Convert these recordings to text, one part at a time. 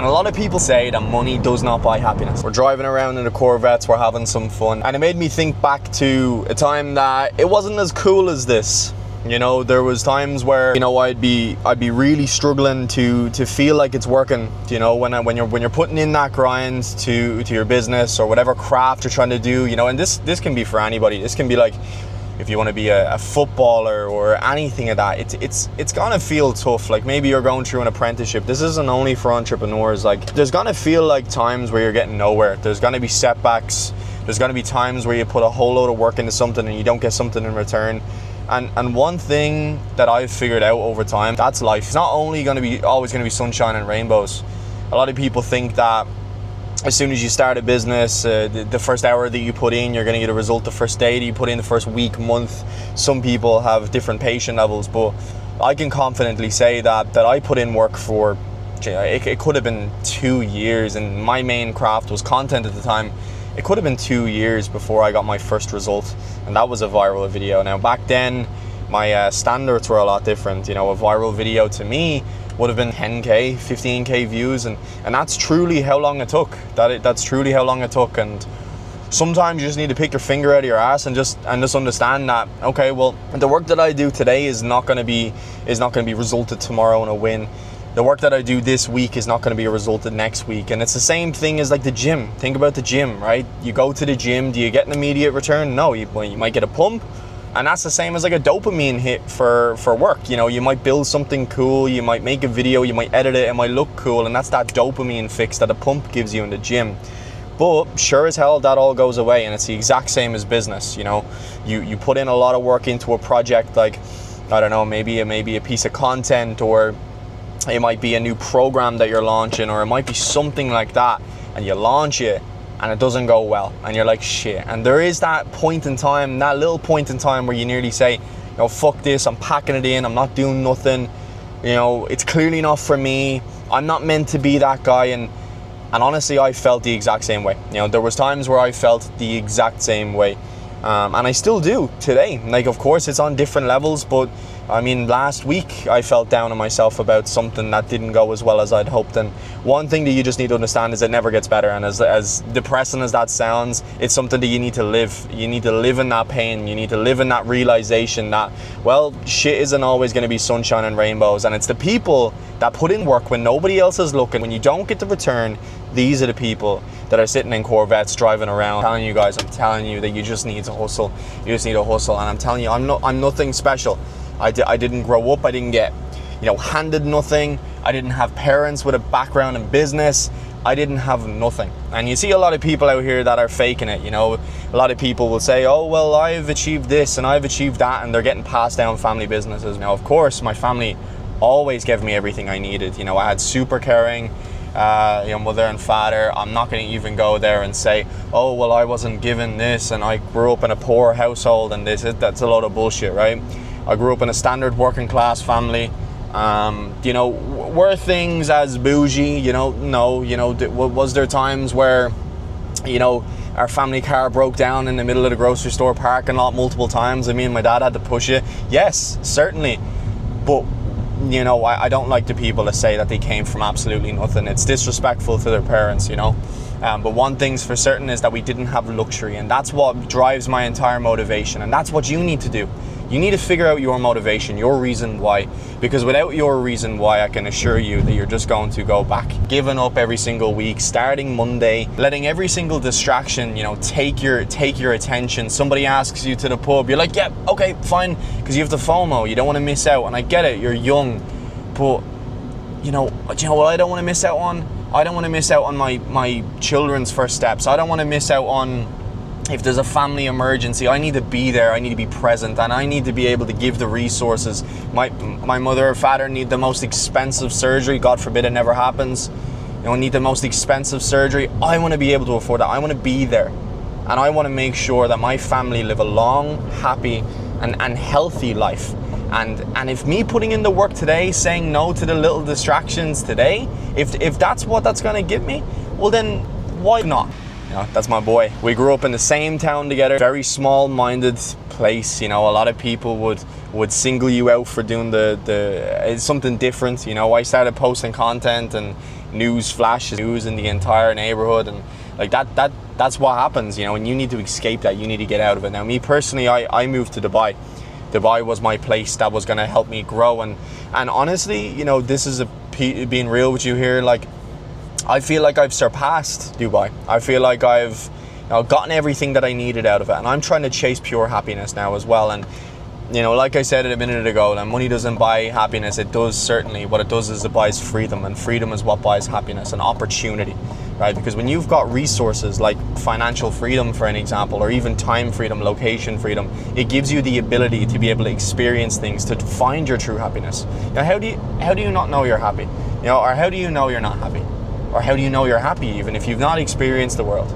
And a lot of people say that money does not buy happiness. We're driving around in the Corvettes, we're having some fun. And it made me think back to a time that it wasn't as cool as this. You know, there was times where, you know, I'd be really struggling to feel like it's working. You know, when you're putting in that grind to your business or whatever craft you're trying to do, you know, and this can be for anybody. This can be like, if you want to be a footballer or anything of that, it's gonna feel tough. Like maybe you're going through an apprenticeship. This isn't only for entrepreneurs. Like there's gonna feel like times where you're getting nowhere. There's gonna be setbacks. There's gonna be times where you put a whole load of work into something and you don't get something in return. And one thing that I've figured out over time, that's life. It's not only always gonna be sunshine and rainbows. A lot of people think that as soon as you start a business, the first hour that you put in, you're going to get a result the first day that you put in, the first week, month. Some people have different patient levels, but I can confidently say that I put in work for, it could have been 2 years, and my main craft was content at the time. It could have been 2 years before I got my first result, and that was a viral video. Now back then, my standards were a lot different. You know, a viral video to me would have been 10k, 15k views, and that's truly how long it took. That's truly how long it took. And sometimes you just need to pick your finger out of your ass and just understand that, okay, well, the work that I do today is not going to be resulted tomorrow in a win. The work that I do this week is not going to be a result of next week. And it's the same thing as like the gym. Think about the gym, right? You go to the gym, do you get an immediate return? No, you might get a pump. And that's the same as like a dopamine hit for work. You know, you might build something cool, you might make a video, you might edit it, it might look cool, and that's that dopamine fix that a pump gives you in the gym. But sure as hell, that all goes away, and it's the exact same as business. You know, you put in a lot of work into a project, like, I don't know, maybe a piece of content, or it might be a new program that you're launching, or it might be something like that, and you launch it, and it doesn't go well, and you're like, shit. And there is that point in time, that little point in time where you nearly say, you know, fuck this, I'm packing it in, I'm not doing nothing, you know, it's clearly not for me, I'm not meant to be that guy. And honestly, I felt the exact same way. You know, there was times where I felt the exact same way, and I still do today. Like, of course, it's on different levels, but I mean, last week I felt down on myself about something that didn't go as well as I'd hoped. And one thing that you just need to understand is it never gets better. And as depressing as that sounds, it's something that you need to live. You need to live in that pain. You need to live in that realization that, well, shit isn't always going to be sunshine and rainbows. And it's the people that put in work when nobody else is looking. When you don't get the return, these are the people that are sitting in Corvettes driving around. I'm telling you that you just need to hustle. You just need to hustle. And I'm telling you, I'm nothing special. I didn't grow up, I didn't get, you know, handed nothing. I didn't have parents with a background in business. I didn't have nothing. And you see a lot of people out here that are faking it, you know. A lot of people will say, oh, well, I've achieved this and I've achieved that, and they're getting passed down family businesses. Now, of course, my family always gave me everything I needed. You know, I had super caring, you know, mother and father. I'm not going to even go there and say, oh, well, I wasn't given this and I grew up in a poor household and that's a load of bullshit, right? I grew up in a standard working class family. You know, were things as bougie? You know, no. You know, was there times where, you know, our family car broke down in the middle of the grocery store parking lot multiple times and me and my dad had to push it? Yes, certainly. But, you know, I don't like the people that say that they came from absolutely nothing. It's disrespectful to their parents, you know. But one thing's for certain is that we didn't have luxury, and that's what drives my entire motivation, and that's what you need to do. You need to figure out your motivation, your reason why, because without your reason why, I can assure you that you're just going to go back, giving up every single week, starting Monday, letting every single distraction, you know, take your attention. Somebody asks you to the pub, you're like, yeah, okay, fine, because you have the FOMO, you don't want to miss out, and I get it, you're young, but you know what I don't want to miss out on? I don't want to miss out on my children's first steps. I don't want to miss out on, if there's a family emergency, I need to be there, I need to be present, and I need to be able to give the resources. My mother or father need the most expensive surgery, God forbid it never happens. You know, need the most expensive surgery. I want to be able to afford that. I want to be there. And I want to make sure that my family live a long, happy, and healthy life. And if me putting in the work today, saying no to the little distractions today, if that's what that's going to give me, well then, why not? You know, that's my boy. We grew up in the same town together. Very small-minded place. You know, a lot of people would single you out for doing it's something different. You know, I started posting content and news flashes, news in the entire neighborhood, and like that's what happens. You know, and you need to escape that. You need to get out of it. Now, me personally, I moved to Dubai. Dubai was my place that was going to help me grow, and honestly, you know, this is being real with you here. Like, I feel like I've surpassed Dubai. I feel like I've, you know, gotten everything that I needed out of it, and I'm trying to chase pure happiness now as well. And you know, like I said a minute ago, that money doesn't buy happiness. It does, certainly. What it does is it buys freedom, and freedom is what buys happiness and opportunity, right? Because when you've got resources like financial freedom, for an example, or even time freedom, location freedom, it gives you the ability to be able to experience things, to find your true happiness. Now, how do you not know you're happy? You know, or how do you know you're not happy? Or how do you know you're happy even if you've not experienced the world?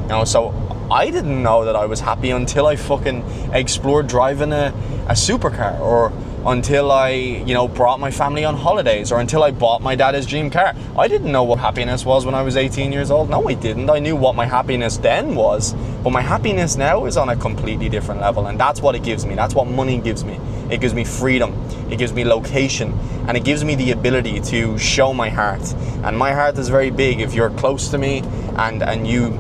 You know, so I didn't know that I was happy until I fucking explored driving a supercar, or until I, you know, brought my family on holidays, or until I bought my dad his dream car. I didn't know what happiness was when I was 18 years old. No, I didn't. I knew what my happiness then was, but my happiness now is on a completely different level, and that's what it gives me. That's what money gives me. It gives me freedom. It gives me location, and it gives me the ability to show my heart. And my heart is very big. If you're close to me and you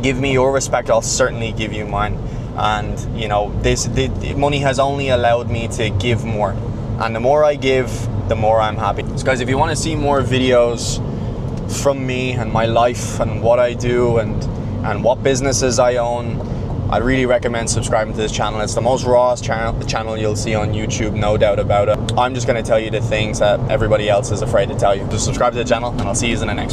give me your respect, I'll certainly give you mine. And you know, the money has only allowed me to give more, and the more I give, the more I'm happy. So guys, if you want to see more videos from me and my life and what I do and what businesses I own, I really recommend subscribing to this channel. It's the most rawest channel you'll see on YouTube, no doubt about it. I'm just going to tell you the things that everybody else is afraid to tell you. Just subscribe to the channel, and I'll see you in the next one.